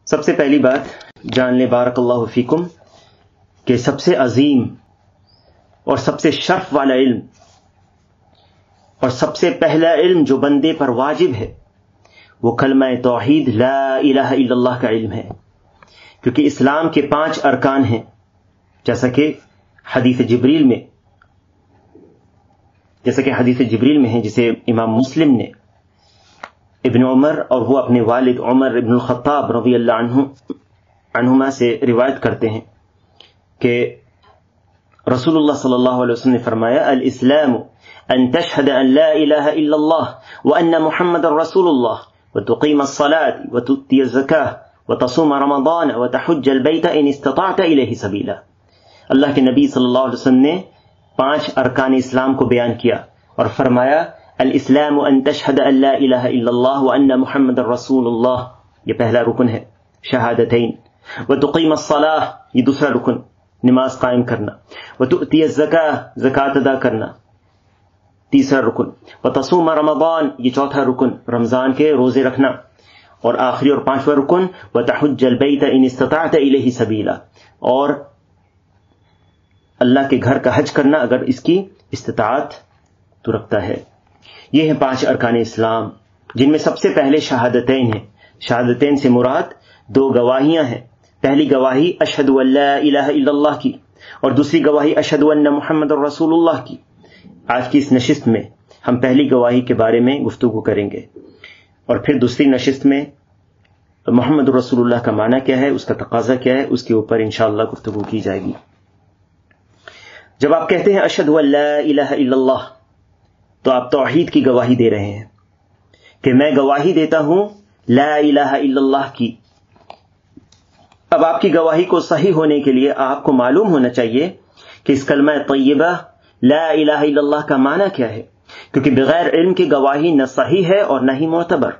سب سے پہلی بات جان لیں بارک اللہ فیکم کہ سب سے عظیم اور سب سے شرف والا علم اور سب سے پہلا علم جو بندے پر واجب ہے وہ کلمہ توحید لا الہ الا اللہ کا علم ہے، کیونکہ اسلام کے 5 ارکان ہیں، جیسا کہ حدیث جبریل میں ہے جسے امام مسلم نے ابن عمر اور وہ اپنے والد عمر ابن الخطاب رضی اللہ عنہما سے روایت کرتے ہیں کہ رسول اللہ صلی اللہ علیہ وسلم نے فرمایا الاسلام ان تشهد ان لا الہ الا اللہ وان محمد رسول اللہ وتقیم الصلاة وتؤتی الزکاة وتصوم رمضان وتحج البیت ان استطعت الیہ سبیلا۔ اللہ کے نبی صلی اللہ علیہ وسلم نے 5 ارکان اسلام کو بیان کیا اور فرمایا الاسلام ان تشهد ان لا الہ الا اللہ وان محمد رسول اللہ، یہ پہلا رکن ہے شہادتین، وتقیم الصلاة یہ دوسرا رکن نماز قائم کرنا، وتؤتی الزکاة زکوٰۃ ادا کرنا تیسرا رکن، وتصوم رمضان یہ چوتھا رکن رمضان کے روزے رکھنا، اور آخری اور 5واں رکن وتحج البیت ان استطعت الیہ سبیلا، اور اللہ کے گھر کا حج کرنا اگر اس کی استطاعت تو رکھتا ہے۔ یہ ہیں 5 ارکان اسلام جن میں سب سے پہلے شہادتین ہیں۔ شہادتین سے مراد 2 گواہیاں ہیں، پہلی گواہی اشہد ان لا الہ الا اللہ کی اور دوسری گواہی اشہد ان محمد رسول اللہ کی۔ آج کی اس نشست میں ہم پہلی گواہی کے بارے میں گفتگو کریں گے اور پھر دوسری نشست میں محمد رسول اللہ کا معنی کیا ہے، اس کا تقاضا کیا ہے، اس کے اوپر انشاءاللہ گفتگو کی جائے گی۔ جب آپ کہتے ہیں اشہد ان لا الہ الا اللہ تو آپ توحید کی گواہی دے رہے ہیں کہ میں گواہی دیتا ہوں لا الہ الا اللہ کی۔ اب آپ کی گواہی کو صحیح ہونے کے لیے آپ کو معلوم ہونا چاہیے کہ اس کلمہ طیبہ لا الہ الا اللہ کا معنی کیا ہے، کیونکہ بغیر علم کی گواہی نہ صحیح ہے اور نہ ہی معتبر۔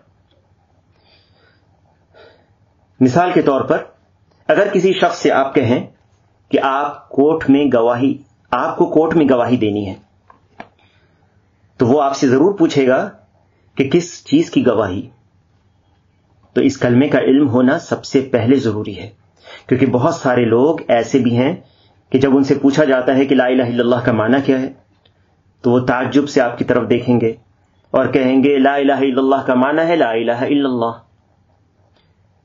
مثال کے طور پر اگر کسی شخص سے آپ کہیں کہ آپ کو کورٹ میں گواہی دینی ہے تو وہ آپ سے ضرور پوچھے گا کہ کس چیز کی گواہی، تو اس کلمے کا علم ہونا سب سے پہلے ضروری ہے، کیونکہ بہت سارے لوگ ایسے بھی ہیں کہ جب ان سے پوچھا جاتا ہے کہ لا الہ الا اللہ کا معنی کیا ہے تو وہ تعجب سے آپ کی طرف دیکھیں گے اور کہیں گے لا الہ الا اللہ کا معنی ہے لا الہ الا اللہ،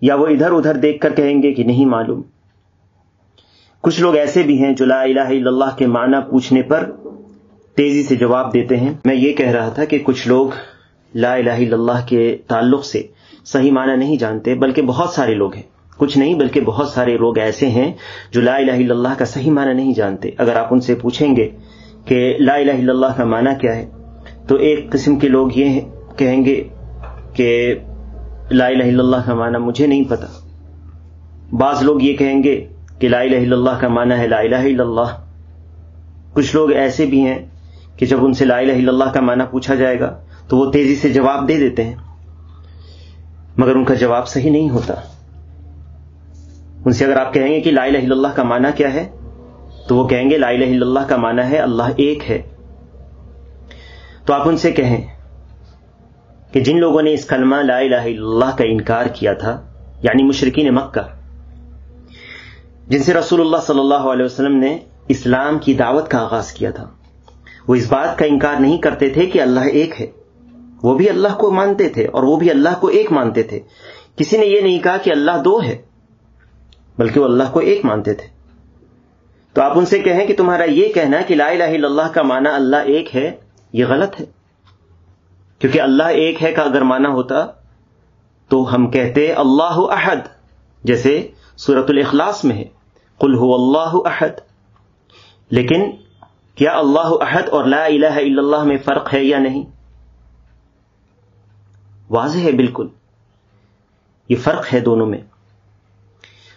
یا وہ ادھر ادھر دیکھ کر کہیں گے کہ نہیں معلوم۔ کچھ لوگ ایسے بھی ہیں جو لا الہ الا اللہ کے معنی پوچھنے پر تیزی سے جواب دیتے ہیں۔ میں یہ کہہ رہا تھا کہ کچھ لوگ لا الہ الا اللہ کے تعلق سے صحیح معنی نہیں جانتے، بلکہ بہت سارے لوگ ہیں، کچھ نہیں بلکہ بہت سارے لوگ ایسے ہیں جو لا الہ الا اللہ کا صحیح معنی نہیں جانتے۔ اگر آپ ان سے پوچھیں گے کہ لا الہ الا اللہ کا معنی کیا ہے تو ایک قسم کے لوگ یہ کہیں گے کہ لا الہ الا اللہ کا معنی مجھے نہیں پتا۔ بعض لوگ یہ کہیں گے کہ لا الہ الا اللہ کا معنی ہے لا الہ الا اللہ۔ کچھ لوگ ایسے بھی ہیں کہ جب ان سے لا الہ الا اللہ کا معنی پوچھا جائے گا تو وہ تیزی سے جواب دے دیتے ہیں، مگر ان کا جواب صحیح نہیں ہوتا۔ ان سے اگر آپ کہیں گے کہ لا الہ الا اللہ کا معنی کیا ہے تو وہ کہیں گے لا الہ الا اللہ کا معنی ہے اللہ ایک ہے۔ تو آپ ان سے کہیں کہ جن لوگوں نے اس کلمہ لا الہ الا اللہ کا انکار کیا تھا، یعنی مشرکین مکہ، جن سے رسول اللہ صلی اللہ علیہ وسلم نے اسلام کی دعوت کا آغاز کیا تھا، وہ اس بات کا انکار نہیں کرتے تھے کہ اللہ ایک ہے، وہ بھی اللہ کو مانتے تھے اور وہ بھی اللہ کو ایک مانتے تھے۔ کسی نے یہ نہیں کہا کہ اللہ 2 ہے، بلکہ وہ اللہ کو ایک مانتے تھے۔ تو آپ ان سے کہیں کہ تمہارا یہ کہنا کہ لا الہ الا اللہ کا معنی اللہ ایک ہے یہ غلط ہے، کیونکہ اللہ ایک ہے کا اگر معنی ہوتا تو ہم کہتے اللہ احد، جیسے سورۃ الاخلاص میں ہے قل هو اللہ احد۔ لیکن کیا اللہ احد اور لا الہ الا اللہ میں فرق ہے یا نہیں؟ واضح ہے بالکل، یہ فرق ہے دونوں میں۔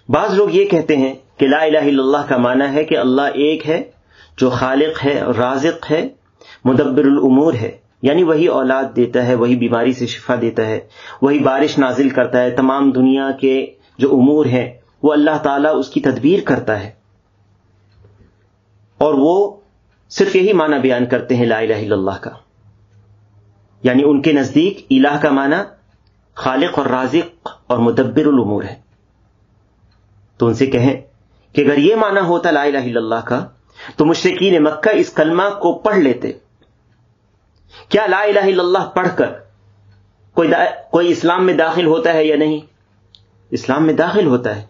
بعض لوگ یہ کہتے ہیں کہ لا الہ الا اللہ کا معنی ہے کہ اللہ ایک ہے جو خالق ہے، رازق ہے، مدبر الامور ہے، یعنی وہی اولاد دیتا ہے، وہی بیماری سے شفا دیتا ہے، وہی بارش نازل کرتا ہے، تمام دنیا کے جو امور ہیں وہ اللہ تعالیٰ اس کی تدبیر کرتا ہے، اور وہ صرف یہی معنی بیان کرتے ہیں لا الہ الا اللہ کا۔ یعنی ان کے نزدیک الہ کا معنی خالق اور رازق اور مدبر الامور ہے۔ تو ان سے کہیں کہ اگر یہ معنی ہوتا لا الہ الا اللہ کا تو مشرکین مکہ اس کلمہ کو پڑھ لیتے. کیا لا الہ الا اللہ پڑھ کر کوئی اسلام میں داخل ہوتا ہے یا نہیں؟ اسلام میں داخل ہوتا ہے.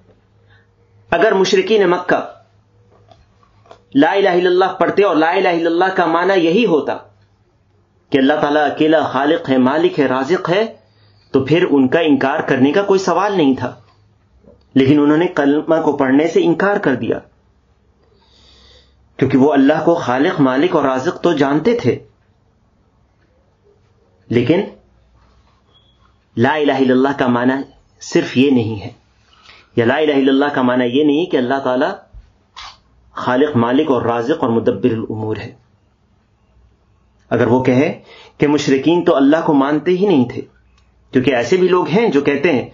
اگر مشرکین مکہ لا الہ الا اللہ پڑھتے اور لا الہ الا اللہ کا معنی یہی ہوتا کہ اللہ تعالیٰ اکیلا خالق ہے، مالک ہے، رازق ہے، تو پھر ان کا انکار کرنے کا کوئی سوال نہیں تھا. لیکن انہوں نے کلمہ کو پڑھنے سے انکار کر دیا کیونکہ وہ اللہ کو خالق، مالک اور رازق تو جانتے تھے، لیکن لا الہ الا اللہ کا معنی صرف یہ نہیں ہے، یا لا الہ الا اللہ کا معنی یہ نہیں کہ اللہ تعالی خالق، مالک اور رازق اور مدبر الامور ہے. اگر وہ کہے کہ مشرکین تو اللہ کو مانتے ہی نہیں تھے، کیونکہ ایسے بھی لوگ ہیں جو کہتے ہیں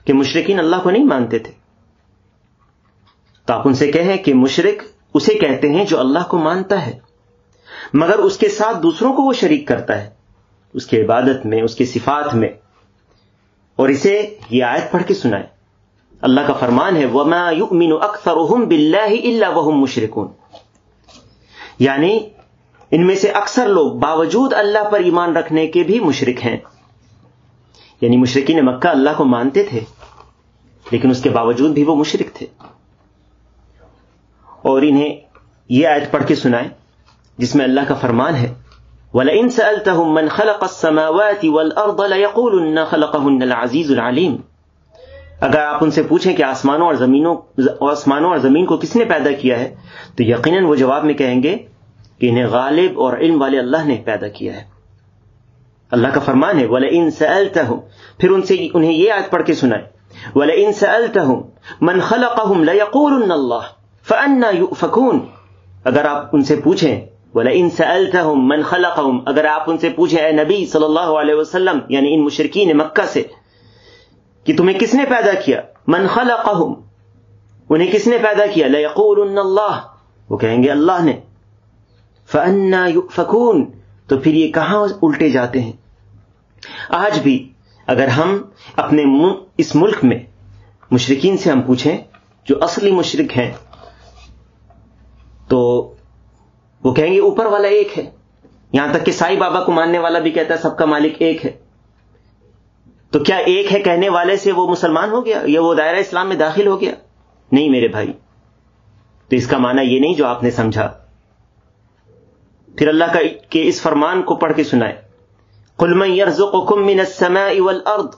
کہ مشرکین اللہ کو نہیں مانتے تھے، تو آپ ان سے کہیں کہ مشرک اسے کہتے ہیں جو اللہ کو مانتا ہے مگر اس کے ساتھ دوسروں کو وہ شریک کرتا ہے اس کی عبادت میں، اس کی صفات میں. اور اسے یہ آیت پڑھ کے سنائے. اللہ کا فرمان ہے وَمَا يُؤْمِنُ أَكْثَرُهُمْ بِاللَّهِ إِلَّا وَهُمْ مُشْرِكُونَ، یعنی ان میں سے اکثر لوگ باوجود اللہ پر ایمان رکھنے کے بھی مشرک ہیں. یعنی مشرکین مکہ اللہ کو مانتے تھے لیکن اس کے باوجود بھی وہ مشرک تھے. اور انہیں یہ آیت پڑھ کے سنائے جس میں اللہ کا فرمان ہے وَلَئِن سَأَلْتَهُم مَّنْ خَلَقَ السَّمَاوَاتِ وَالْأَرْضَ لَيَقُولُنَّ خَلَقَهُنَّ الْعَزِيزُ الْعَلِيمُ، اگر آپ ان سے پوچھیں کہ آسمانوں اور زمین کو کس نے پیدا کیا ہے تو یقیناً وہ جواب میں کہیں گے کہ انہیں غالب اور علم والے اللہ نے پیدا کیا ہے. اللہ کا فرمان ہے وَلَئِن سَأَلْتَهُم، پھر انہیں یہ آیت پڑھ کے سنائے وَلَئِن سَأَلْتَهُم مَّنْ خَلَقَهُمْ لَيَقُولُنَّ اللَّهُ فَأَنَّىٰ يُؤْفَكُونَ، اگر آپ ان سے پوچھیں وَلَئِن سَأَلْتَهُم مَّنْ خَلَقَهُم، اگر آپ ان سے پوچھیں اے نبی صلی اللہ علیہ وسلم، یعنی ان مشرکین مکہ سے، کہ تمہیں کس نے پیدا کیا، من خلقہم، انہیں کس نے پیدا کیا، لَيَقُولُنَّ اللَّهُ، وہ کہیں گے اللہ نے. فَأَنَّىٰ يُؤْفَكُونَ، تو پھر یہ کہاں الٹے جاتے ہیں. آج بھی اگر ہم اپنے اس ملک میں مشرکین سے ہم پوچھیں جو اصلی مشرک ہیں تو وہ کہیں گے اوپر والا ایک ہے. یہاں تک کہ سائی بابا کو ماننے والا بھی کہتا ہے سب کا مالک ایک ہے. تو کیا ایک ہے کہنے والے سے وہ مسلمان ہو گیا یا وہ دائرہ اسلام میں داخل ہو گیا؟ نہیں میرے بھائی. تو اس کا معنی یہ نہیں جو آپ نے سمجھا. پھر اللہ کے اس فرمان کو پڑھ کے سنائے قُلْ مَنْ يَرْزُقُكُم مِّنَ السَّمَاءِ وَالْأَرْضِ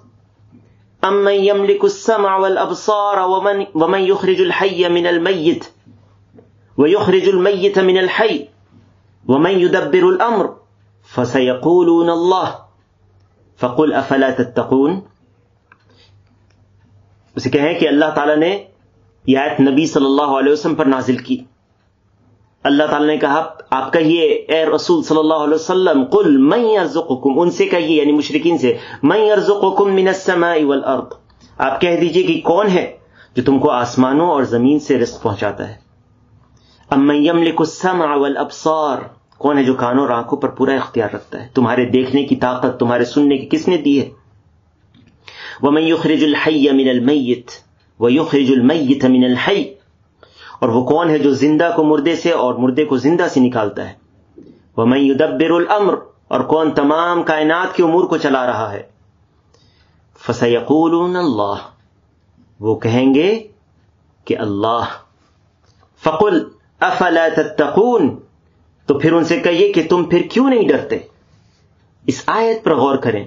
أَمَّن يَمْلِكُ السَّمْعَ وَالْأَبْصَارَ وَمَنْ يُخْرِجُ الْحَيَّ مِنَ الْمَيِّتِ وَيُخْرِجُ الْمَيِّتَ مِنَ الْحَيِّ وَمَنْ يُدَبِّرُ الْأَمْرَ فَسَيَقُولُونَ اللَّهُ فَقُلْ أَفَلَا تَتَّقُونَ. اسے کہیں کہ اللہ تعالیٰ نے یہ آیت نبی صلی اللہ علیہ وسلم پر نازل کی. اللہ تعالیٰ نے کہا آپ کہیے اے رسول صلی اللہ علیہ وسلم قل من یرزقکم، ان سے کہیے یعنی مشرکین سے، من یرزقکم من السماء والارض، آپ کہہ دیجئے کہ کون ہے جو تم کو آسمانوں اور زمین سے رزق پہنچاتا ہے. امن یملک السمع والابصار، کون ہے جو کانوں اور آنکھوں پر پورا اختیار رکھتا ہے، تمہارے دیکھنے کی طاقت، تمہارے سننے کی کس نے دی ہے. ومن یخرج الحی من المیت ویخرج المیت من الحی، اور وہ کون ہے جو زندہ کو مردے سے اور مردے کو زندہ سے نکالتا ہے. ومن یدبر الامر، اور کون تمام کائنات کے امور کو چلا رہا ہے. فسیقولون اللہ، وہ کہیں گے کہ اللہ. فقل افلا تتقون، تو پھر ان سے کہیے کہ تم پھر کیوں نہیں ڈرتے. اس آیت پر غور کریں.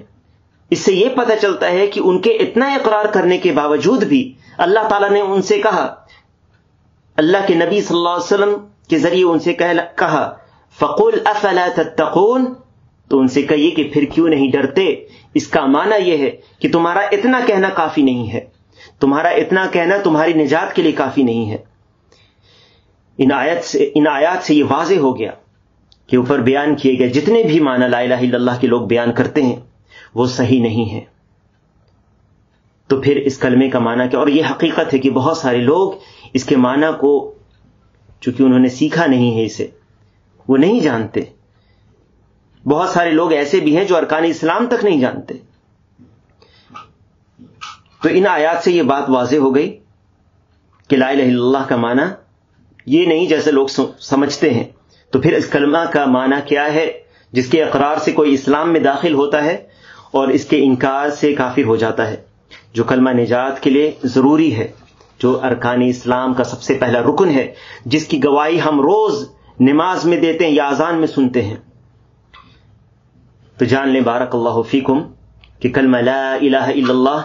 اس سے یہ پتہ چلتا ہے کہ ان کے اتنا اقرار کرنے کے باوجود بھی اللہ تعالیٰ نے ان سے کہا، اللہ کے نبی صلی اللہ علیہ وسلم کے ذریعے ان سے کہا فَقُلْ أَفَلَا تَتَّقُونَ، تو ان سے کہیے کہ پھر کیوں نہیں ڈرتے. اس کا معنی یہ ہے کہ تمہارا اتنا کہنا کافی نہیں ہے، تمہارا اتنا کہنا تمہاری نجات کے لیے کافی نہیں ہے. ان آیات سے یہ واضح ہو گیا کہ اوپر بیان کیے گئے جتنے بھی معنی لا الہ الا اللہ کے لوگ بیان کرتے ہیں وہ صحیح نہیں ہے. تو پھر اس کلمے کا معنی کیا؟ اور یہ حقیقت ہے کہ بہت سارے لوگ اس کے معنی کو چونکہ انہوں نے سیکھا نہیں ہے، اسے وہ نہیں جانتے. بہت سارے لوگ ایسے بھی ہیں جو ارکان اسلام تک نہیں جانتے. تو ان آیات سے یہ بات واضح ہو گئی کہ لا الہ الا اللہ کا معنی یہ نہیں جیسے لوگ سمجھتے ہیں. تو پھر اس کلمہ کا معنی کیا ہے جس کے اقرار سے کوئی اسلام میں داخل ہوتا ہے اور اس کے انکار سے کافر ہو جاتا ہے؟ جو کلمہ نجات کے لیے ضروری ہے، جو ارکان اسلام کا سب سے پہلا رکن ہے، جس کی گواہی ہم روز نماز میں دیتے ہیں یا اذان میں سنتے ہیں. تو جان لیں بارک اللہ فیکم کہ کلمہ لا الہ الا اللہ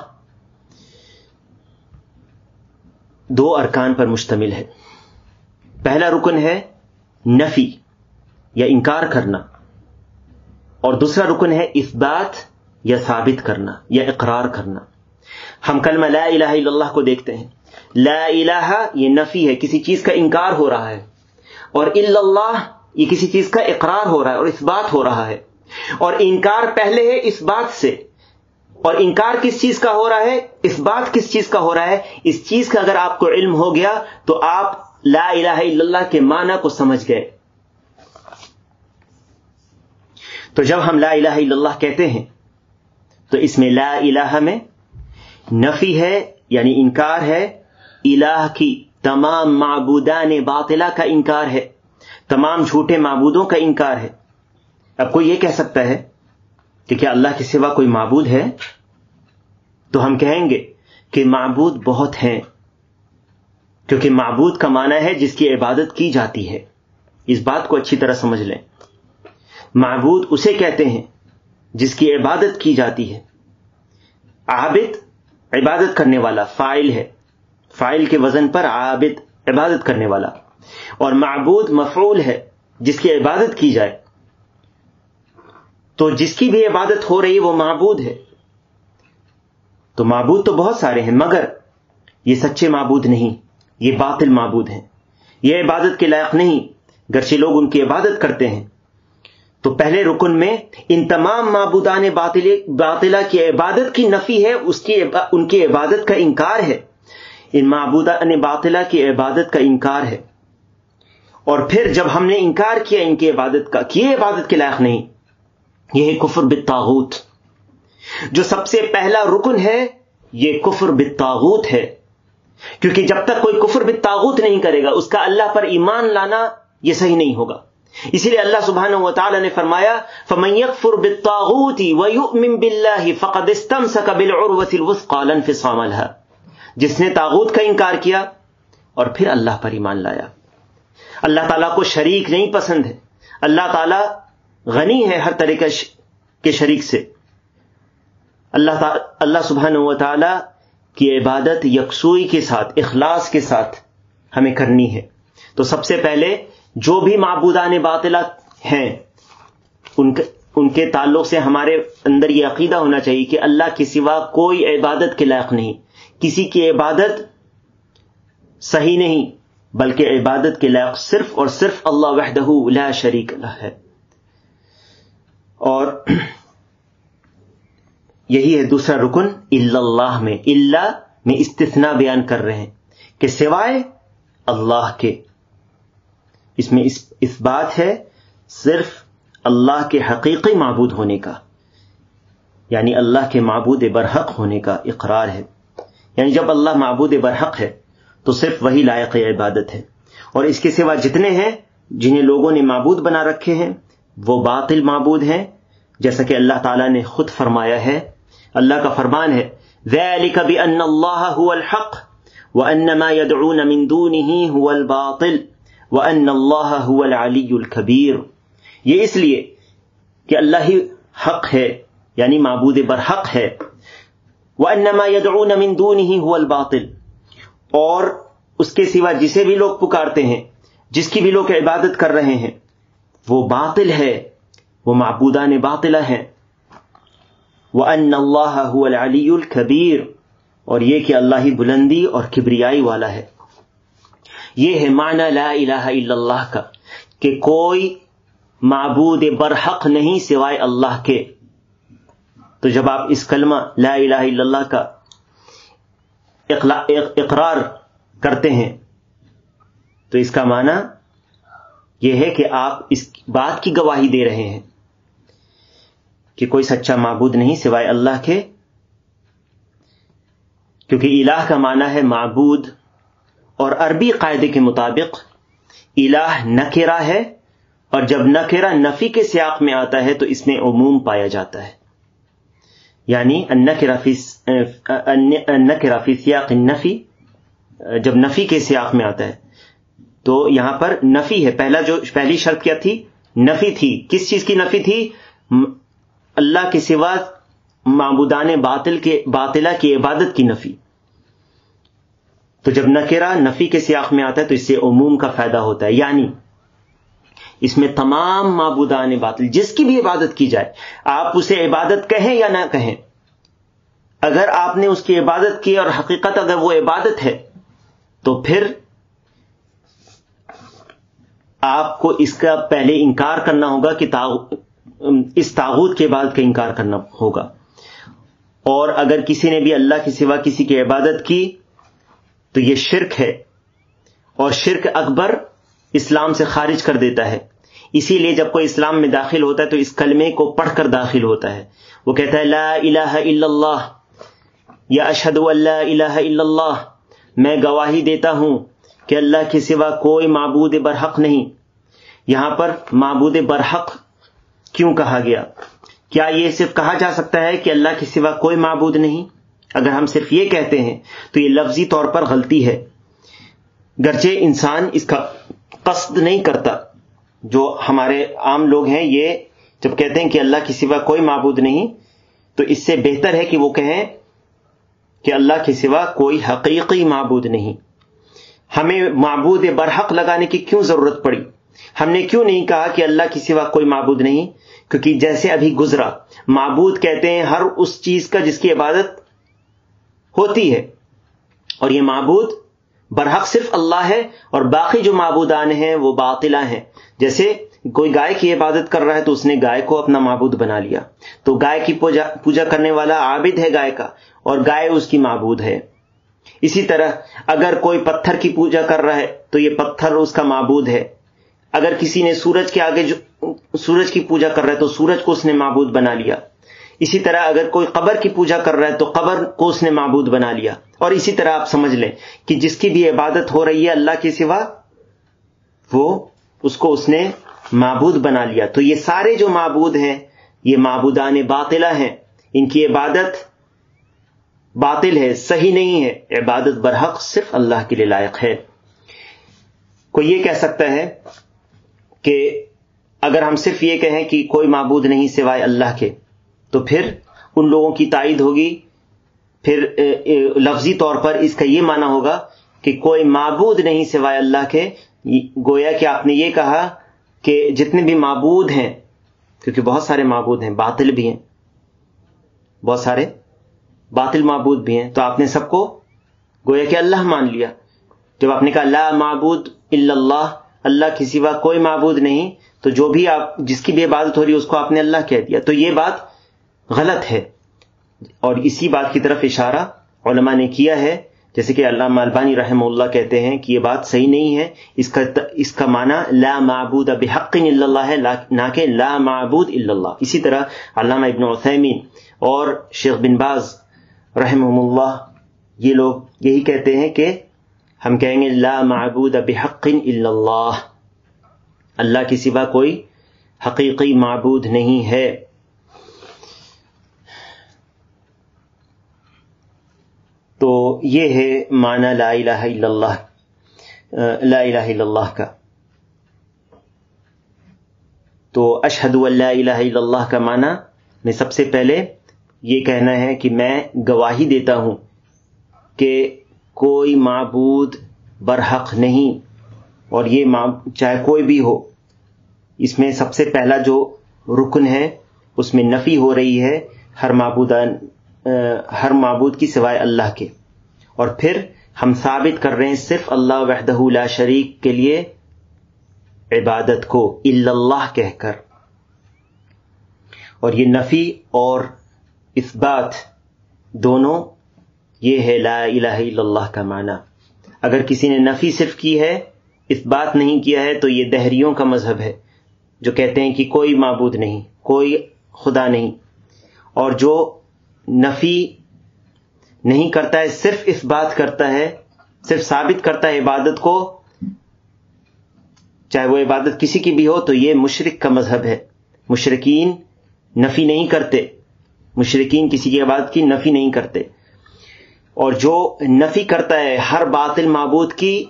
2 ارکان پر مشتمل ہے. پہلا رکن ہے نفی یا انکار کرنا، اور دوسرا رکن ہے اثبات یا ثابت کرنا یا اقرار کرنا. ہم کلمہ لا الہ الا اللہ کو دیکھتے ہیں. لا الہ یہ نفی ہے، کسی چیز کا انکار ہو رہا ہے، اور الا اللہ یہ کسی چیز کا اقرار ہو رہا ہے اور اثبات ہو رہا ہے. اور انکار پہلے ہے اس بات سے، اور انکار کس چیز کا ہو رہا ہے، اس بات کس چیز کا ہو رہا ہے. اس چیز کا اگر آپ کو علم ہو گیا تو آپ لا الہ الا اللہ کے معنی کو سمجھ گئے. تو جب ہم لا الہ الا اللہ کہتے ہیں تو اس میں لا الہ میں نفی ہے یعنی انکار ہے، الہ کی تمام معبودان باطلہ کا انکار ہے، تمام جھوٹے معبودوں کا انکار ہے. اب کوئی یہ کہہ سکتا ہے کہ کیا اللہ کے سوا کوئی معبود ہے؟ تو ہم کہیں گے کہ معبود بہت ہیں، کیونکہ معبود کا معنی ہے جس کی عبادت کی جاتی ہے. اس بات کو اچھی طرح سمجھ لیں. معبود اسے کہتے ہیں جس کی عبادت کی جاتی ہے. عابد عبادت کرنے والا، فاعل ہے، فاعل کے وزن پر عابد عبادت کرنے والا، اور معبود مفعول ہے جس کی عبادت کی جائے. تو جس کی بھی عبادت ہو رہی ہے وہ معبود ہے. تو معبود تو بہت سارے ہیں، مگر یہ سچے معبود نہیں، یہ باطل معبود ہیں، یہ عبادت کے لائق نہیں گرچہ لوگ ان کی عبادت کرتے ہیں. تو پہلے رکن میں ان تمام معبودان باطلہ کی عبادت کی نفی ہے، ان کی عبادت کا انکار ہے، ان معبودان باطلہ کی عبادت کا انکار ہے. اور پھر جب ہم نے انکار کیا ان کی عبادت کا کہ یہ عبادت کے لائق نہیں، یہ ہے کفر بالطاغوت. جو سب سے پہلا رکن ہے یہ کفر بالطاغوت ہے، کیونکہ جب تک کوئی کفر بالطاغوت نہیں کرے گا اس کا اللہ پر ایمان لانا یہ صحیح نہیں ہوگا. اسی لیے اللہ سبحانہ وتعالی نے فرمایا فَمَن يَكْفُرْ بِالطَّاغُوتِ وَيُؤْمِن بِاللَّهِ فَقَدِ اسْتَمْسَكَ بِالْعُرْوَةِ الْوُثْقَىٰ لَا انفِصَامَ لَهَا. جس نے طاغوت کا انکار کیا اور پھر اللہ پر ایمان لایا. اللہ تعالیٰ کو شریک نہیں پسند ہے، اللہ تعالیٰ غنی ہے ہر طرح کے شریک سے. اللہ سبحانہ وتعالی کی عبادت یکسوئی کے ساتھ، اخلاص کے ساتھ ہمیں کرنی ہے. تو سب سے پہلے جو بھی معبودان باطلہ ہیں ان کے تعلق سے ہمارے اندر یہ عقیدہ ہونا چاہیے کہ اللہ کے سوا کوئی عبادت کے لائق نہیں، کسی کی عبادت صحیح نہیں، بلکہ عبادت کے لائق صرف اور صرف اللہ وحدہ لا شریک لہ ہے. اور یہی ہے دوسرا رکن الا اللہ میں. الا میں استثناء بیان کر رہے ہیں کہ سوائے اللہ کے. اس میں اس بات ہے صرف اللہ کے حقیقی معبود ہونے کا، یعنی اللہ کے معبود برحق ہونے کا اقرار ہے. یعنی جب اللہ معبود برحق ہے تو صرف وہی لائق عبادت ہے، اور اس کے سوا جتنے ہیں جنہیں لوگوں نے معبود بنا رکھے ہیں وہ باطل معبود ہیں. جیسا کہ اللہ تعالیٰ نے خود فرمایا ہے، اللہ کا فرمان ہے ذَلِكَ بِأَنَّ اللَّهَ هُوَ الْحَقُّ وَأَنَّ مَا يَدْعُونَ مِن دُونِهِ هُوَ الْبَاطِلُ وَأَنَّ اللَّهَ هُوَ الْعَلِيُّ الْكَبِيرُ. یہ اس لیے کہ اللہ ہی حق ہے، یعنی معبود برحق ہے. وَأَنَّ مَا يَدْعُونَ مِن دُونِهِ هُوَ الْبَاطِلُ، اور اس کے سوا جسے بھی لوگ پکارتے ہیں، جس کی بھی لوگ عبادت کر رہے ہیں، وہ باطل ہے، وہ معبودان باطلہ ہیں. وَأَنَّ اللَّهَ هُوَ الْعَلِيُّ الْكَبِيرُ، اور یہ کہ اللہ ہی بلندی اور کبریائی والا ہے. یہ ہے معنی لا الہ الا اللہ کا، کہ کوئی معبود برحق نہیں سوائے اللہ کے. تو جب آپ اس کلمہ لا الہ الا اللہ کا اقرار کرتے ہیں تو اس کا معنی یہ ہے کہ آپ اس بات کی گواہی دے رہے ہیں کہ کوئی سچا معبود نہیں سوائے اللہ کے، کیونکہ الہ کا معنی ہے معبود اور عربی قاعدے کے مطابق الہ نکرہ ہے، اور جب نکرہ نفی کے سیاق میں آتا ہے تو اس میں عموم پایا جاتا ہے، یعنی النکرہ فی سیاق النفی، جب نفی کے سیاق میں آتا ہے تو یہاں پر نفی ہے. پہلی شرط کیا تھی؟ نفی تھی. کس چیز کی نفی تھی؟ اللہ کے سوا معبودان باطلہ کی عبادت کی نفی. تو جب نکرہ نفی کے سیاق میں آتا ہے تو اس سے عموم کا فائدہ ہوتا ہے، یعنی اس میں تمام معبودان باطل جس کی بھی عبادت کی جائے، آپ اسے عبادت کہیں یا نہ کہیں، اگر آپ نے اس کی عبادت کی اور حقیقت اگر وہ عبادت ہے تو پھر آپ کو اس کا پہلے انکار کرنا ہوگا کہ اس طاغوت کی عبادت کا انکار کرنا ہوگا. اور اگر کسی نے بھی اللہ کے سوا کسی کی عبادت کی تو یہ شرک ہے، اور شرک اکبر اسلام سے خارج کر دیتا ہے. اسی لیے جب کوئی اسلام میں داخل ہوتا ہے تو اس کلمے کو پڑھ کر داخل ہوتا ہے. وہ کہتا ہے لا الہ الا اللہ یا اشہد ان لا الہ الا اللہ، میں گواہی دیتا ہوں کہ اللہ کے سوا کوئی معبود برحق نہیں. یہاں پر معبود برحق کیوں کہا گیا؟ کیا یہ صرف کہا جا سکتا ہے کہ اللہ کے سوا کوئی معبود نہیں؟ اگر ہم صرف یہ کہتے ہیں تو یہ لفظی طور پر غلطی ہے، گرچہ انسان اس کا قصد نہیں کرتا. جو ہمارے عام لوگ ہیں یہ جب کہتے ہیں کہ اللہ کے سوا کوئی معبود نہیں تو اس سے بہتر ہے کہ وہ کہیں کہ اللہ کے سوا کوئی حقیقی معبود نہیں. ہمیں معبود برحق لگانے کی کیوں ضرورت پڑی؟ ہم نے کیوں نہیں کہا کہ اللہ کے سوا کوئی معبود نہیں؟ کیونکہ جیسے ابھی گزرا، معبود کہتے ہیں ہر اس چیز کا جس کی عبادت ہوتی ہے، اور یہ معبود برحق صرف اللہ ہے، اور باقی جو معبودان ہیں وہ باطلہ ہیں. جیسے کوئی گائے کی عبادت کر رہا ہے تو اس نے گائے کو اپنا معبود بنا لیا، تو گائے کی پوجا کرنے والا عابد ہے گائے کا، اور گائے اس کی معبود ہے. اسی طرح اگر کوئی پتھر کی پوجا کر رہا ہے تو یہ پتھر اس کا معبود ہے. اگر کسی نے سورج کے آگے سورج کی پوجا کر رہا ہے تو سورج کو اس نے معبود بنا لیا. اسی طرح اگر کوئی قبر کی پوجا کر رہا ہے تو قبر کو اس نے معبود بنا لیا. اور اسی طرح آپ سمجھ لیں کہ جس کی بھی عبادت ہو رہی ہے اللہ کے سوا، وہ اس کو اس نے معبود بنا لیا. تو یہ سارے جو معبود ہیں یہ معبودان باطلہ ہیں، ان کی عبادت باطل ہے، صحیح نہیں ہے. عبادت برحق صرف اللہ کے لیے لائق ہے. کوئی یہ کہہ سکتا ہے کہ اگر ہم صرف یہ کہیں کہ کوئی معبود نہیں سوائے اللہ کے تو پھر ان لوگوں کی تائید ہوگی، پھر لفظی طور پر اس کا یہ معنی ہوگا کہ کوئی معبود نہیں سوائے اللہ کے. گویا کہ آپ نے یہ کہا کہ جتنے بھی معبود ہیں، کیونکہ بہت سارے معبود ہیں، باطل بھی ہیں، بہت سارے باطل معبود بھی ہیں، تو آپ نے سب کو گویا کہ اللہ مان لیا. جب آپ نے کہا لا معبود الا اللہ، اللہ کے سوا کوئی معبود نہیں، تو جو بھی آپ جس کی بھی عبادت ہو رہی ہے اس کو آپ نے اللہ کہہ دیا. تو یہ بات غلط ہے، اور اسی بات کی طرف اشارہ علماء نے کیا ہے. جیسے کہ علامہ البانی رحمہ اللہ کہتے ہیں کہ یہ بات صحیح نہیں ہے. اس کا معنی لا معبود بحق الا اللہ ہے، نہ کہ لا معبود الا اللہ. اسی طرح علامہ ابن عثیمین اور شیخ بن باز رحمہ اللہ یہ لوگ یہی کہتے ہیں کہ ہم کہیں گے لا معبود بحق الا اللہ، اللہ کے سوا کوئی حقیقی معبود نہیں ہے. تو یہ ہے معنی لا الہ الا اللہ، لا الہ الا اللہ کا. تو اشہد ان لا الہ الا اللہ کا معنی میں سب سے پہلے یہ کہنا ہے کہ میں گواہی دیتا ہوں کہ کوئی معبود برحق نہیں، اور یہ چاہے کوئی بھی ہو. اس میں سب سے پہلا جو رکن ہے اس میں نفی ہو رہی ہے ہر معبود کی سوائے اللہ کے، اور پھر ہم ثابت کر رہے ہیں صرف اللہ وحدہ لا شریک کے لیے عبادت کو الا اللہ کہہ کر. اور یہ نفی اور اثبات دونوں یہ ہے لا الہ الا اللہ کا معنی. اگر کسی نے نفی صرف کی ہے، اثبات نہیں کیا ہے، تو یہ دہریوں کا مذہب ہے جو کہتے ہیں کہ کوئی معبود نہیں، کوئی خدا نہیں. اور جو نفی نہیں کرتا ہے، صرف اثبات کرتا ہے، صرف ثابت کرتا ہے عبادت کو، چاہے وہ عبادت کسی کی بھی ہو، تو یہ مشرک کا مذہب ہے۔ مشرکین نفی نہیں کرتے، مشرکین کسی کی عبادت کی نفی نہیں کرتے، اور جو نفی کرتا ہے ہر باطل معبود کی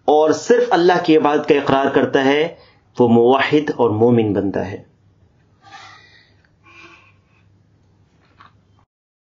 اور صرف اللہ کی عبادت کا اقرار کرتا ہے وہ موحد اور مومن بنتا ہے۔